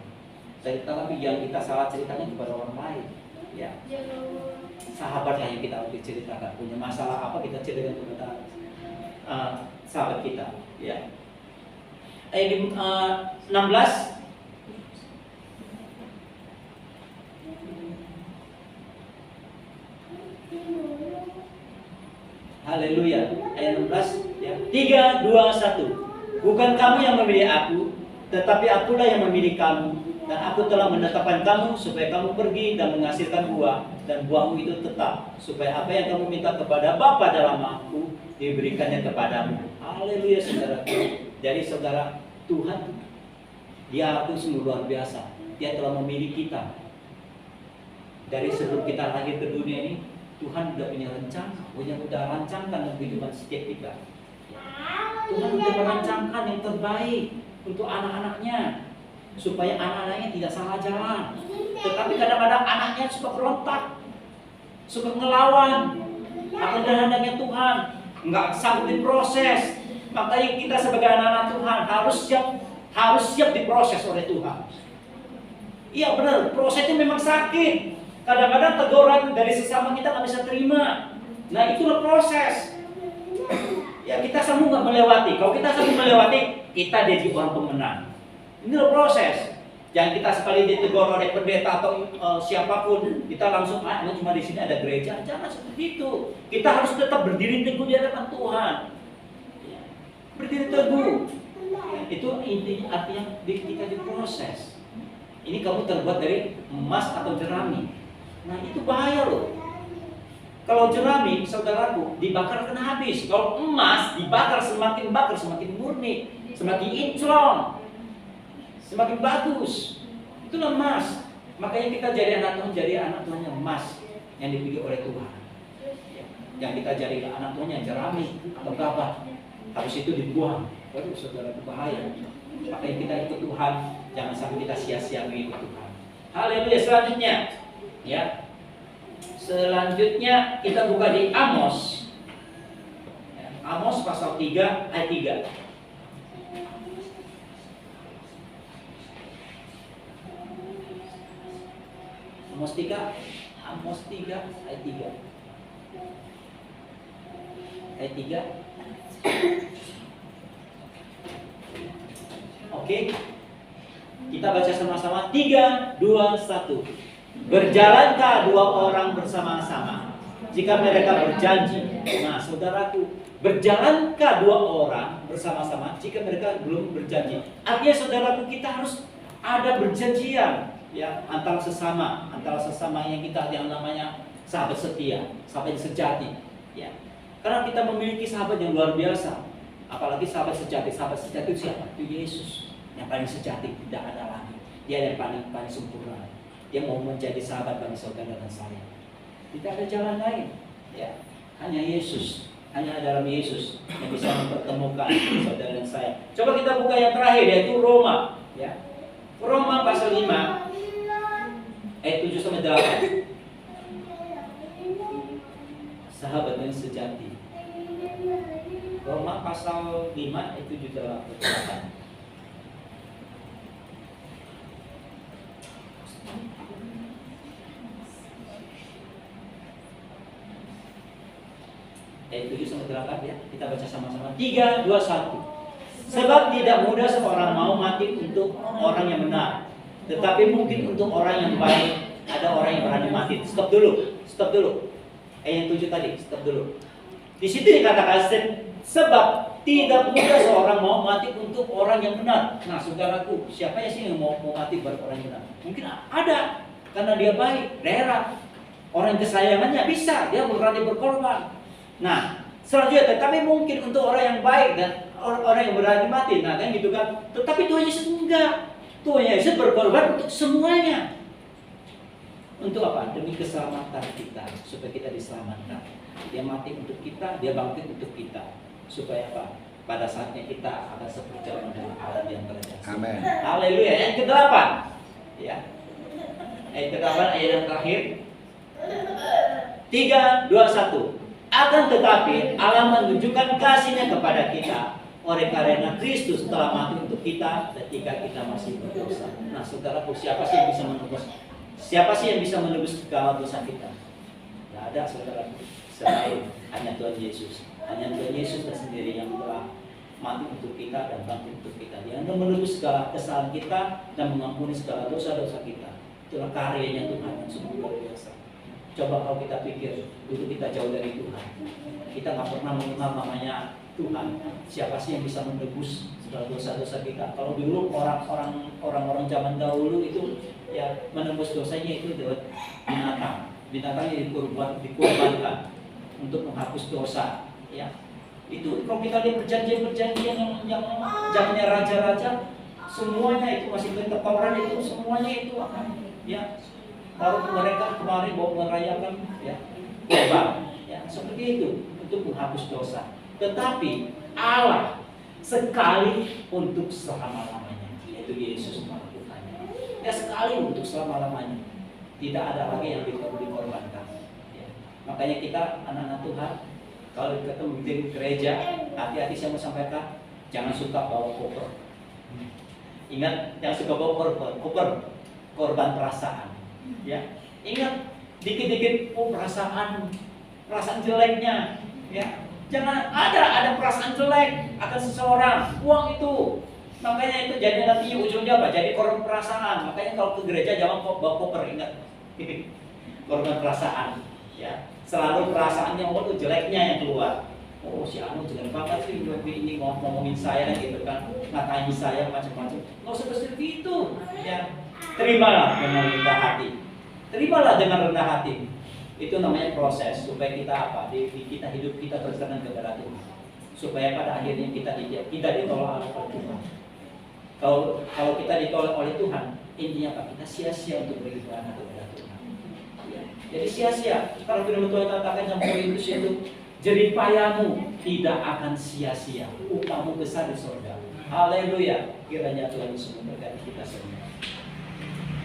Tetapi yang kita salah ceritanya kepada orang lain. Ya. Sahabatnya yang kita diceritakan. Punya masalah apa kita ceritakan kepada sahabat kita, ya. Ayat 16. Haleluya. Ayat 16, ya. 3, 2, 1. Bukan kamu yang memilih aku, tetapi akulah yang memilih kamu, dan aku telah menetapkan kamu supaya kamu pergi dan menghasilkan buah, dan buahmu itu tetap, supaya apa yang kamu minta kepada Bapa dalam aku diberikannya kepadamu. Haleluya, saudara. Jadi saudara, Tuhan, Dia itu sungguh luar biasa. Dia telah memilih kita. Dari sebelum kita lahir ke dunia ini, Tuhan sudah punya rencana, sudah rancangkan kehidupan setiap kita. Tuhan sudah merancangkan yang terbaik untuk anak-anaknya, supaya anak-anaknya tidak salah jalan. Tetapi kadang-kadang anaknya suka berontak, suka ngelawan akan kehendaknya Tuhan, nggak sanggup diproses. Makanya kita sebagai anak-anak Tuhan harus siap diproses oleh Tuhan. Iya benar, prosesnya memang sakit. Kadang-kadang teguran dari sesama kita nggak bisa terima. Nah, itulah proses. Ya, kita sanggup nggak melewati. Kalau kita sanggup melewati, kita jadi orang pemenang. Inilah proses. Jangan kita sekali ditegur oleh pendeta atau siapapun, kita langsung cuma di sini ada gereja. Jangan seperti itu. Kita harus tetap berdiri teguh di hadapan Tuhan. Ya. Berdiri teguh. Itu intinya, artinya kita diproses. Ini kamu terbuat dari emas atau jerami. Nah, itu bahaya loh. Kalau jerami, saudaraku, dibakar kena habis. Kalau emas dibakar semakin murni, semakin kinclong, semakin bagus. Itulah emas. Makanya kita jadi anak Tuhan yang emas yang dipilih oleh Tuhan. Yang kita jadi anak Tuhan yang jerami atau gabah, habis itu dibuang. Waduh, saudaraku, bahaya. Makanya kita ikut Tuhan, jangan sampai kita sia-sia mengikut Tuhan. Haleluya. Selanjutnya, ya. Selanjutnya kita buka di Amos. Amos pasal 3 ayat 3. Amos 3 ayat 3. Ayat 3. Oke. Kita baca sama-sama. 3, 2, 1. Berjalankah dua orang bersama-sama jika mereka berjanji? Nah, saudaraku, berjalankah dua orang bersama-sama jika mereka belum berjanji? Artinya, saudaraku, kita harus ada berjanjian, ya, antara sesama yang kita yang namanya sahabat setia, sahabat sejati, ya. Karena kita memiliki sahabat yang luar biasa, apalagi sahabat sejati. Sahabat sejati itu siapa? Itu Yesus, yang paling sejati, tidak ada lagi. Dia yang paling sempurna. Dia mau menjadi sahabat bagi saudara dan saya. Tidak ada jalan lain, ya. Hanya Yesus, hanya dalam Yesus yang bisa mempertemukan saudara dan saya. Coba kita buka yang terakhir, yaitu Roma, ya. Roma pasal 5 ayat 7 sampai 8. Sahabat yang sejati. Roma pasal 5 ayat 7 sampai 8. Ayat 7 sampai 8, ya. Kita baca sama-sama. 3, 2, 1. Sebab tidak mudah seorang mau mati untuk orang yang benar, tetapi mungkin untuk orang yang baik ada orang yang berani mati. Stop dulu. Ayat 7 tadi, stop dulu. Di situ dikatakan sebab tidak mudah seorang mau mati untuk orang yang benar. Nah, saudaraku, siapa ya sih yang mau mati buat orang yang benar? Mungkin ada, karena dia baik, daerah, orang kesayangannya bisa, dia berani berkorban. Nah, selanjutnya, tetapi mungkin untuk orang yang baik dan orang yang berani mati, nah kan gitu kan. Tetapi Tuhan Yesus enggak. Tuhan Yesus berkorban untuk semuanya. Untuk apa? Demi keselamatan kita, supaya kita diselamatkan. Dia mati untuk kita, dia bangkit untuk kita. Supaya apa? Pada saatnya kita akan seperjalan dengan Allah di antara jasa. Amin. Haleluya. Yang ke-8. Ya. Ayat ke-8, ayat yang terakhir. 3, 2, 1. Akan tetapi Allah menunjukkan kasih-Nya kepada kita oleh karena Kristus telah mati untuk kita ketika kita masih berdosa. Nah, saudaraku, siapa sih yang bisa menebus? Siapa sih yang bisa menebus segala dosa kita? Tidak ada, saudaraku, selain hanya Tuhan Yesus. Hanya Tuhan Yesus sendiri yang telah mati untuk kita dan bangkit untuk kita. Dia yang menebus segala kesalahan kita dan mengampuni segala dosa-dosa kita. Itulah karyanya Tuhan yang sungguh luar biasa. Coba kalau kita pikir dulu kita jauh dari Tuhan, kita nggak pernah mengenal namanya Tuhan. Siapa sih yang bisa menebus segala dosa-dosa kita? Kalau dulu orang-orang zaman dahulu itu ya menebus dosanya itu lewat binatang. Binatang yang dikorbankan untuk menghapus dosa. Ya, itu kalau kita lihat perjanjian-perjanjian yang zamannya raja-raja, semuanya itu masih bertepatan itu semuanya itu akan ya baru mereka kemarin mau merayakan ya korban ya seperti itu untuk menghapus dosa. Tetapi Allah sekali untuk selama-lamanya, yaitu Yesus melakukannya. Ya sekali untuk selama-lamanya, tidak ada lagi yang perlu dikorbankan. Ya. Makanya kita anak-anak Tuhan, kalau ketemu di gereja, hati-hati saya mau sampaikan, jangan suka bawa koper. Ingat, jangan suka bawa koper, korban perasaan. Ya, ingat, dikit-dikit perasaan jeleknya. Ya, jangan ada perasaan jelek akan seseorang. Uang itu, makanya itu jadi nanti ujungnya apa? Jadi korban perasaan. Makanya kalau ke gereja jangan bawa koper, ingat, korban perasaan. Ya. Selalu perasaannya itu jeleknya yang keluar. Oh, si Anu jelek banget sih ini ngomongin saya gitu kan, ngatain saya macam-macam. Nggak usah seperti itu. Ya, terimalah dengan rendah hati. Terimalah dengan rendah hati. Itu namanya proses supaya kita apa? Di kita hidup kita terus terang kepada Tuhan. Supaya pada akhirnya kita ditolak oleh Tuhan. Kalau kita ditolak oleh Tuhan, intinya apa? Kita sia-sia untuk beribadah kepada Tuhan. Jadi sia-sia. Kalau firman Tuhan katakan dalam Korintus itu, jeripayamu tidak akan sia-sia. Upahmu besar di surga. Haleluya. Kiranya Tuhan Yesus memberkati kita semua.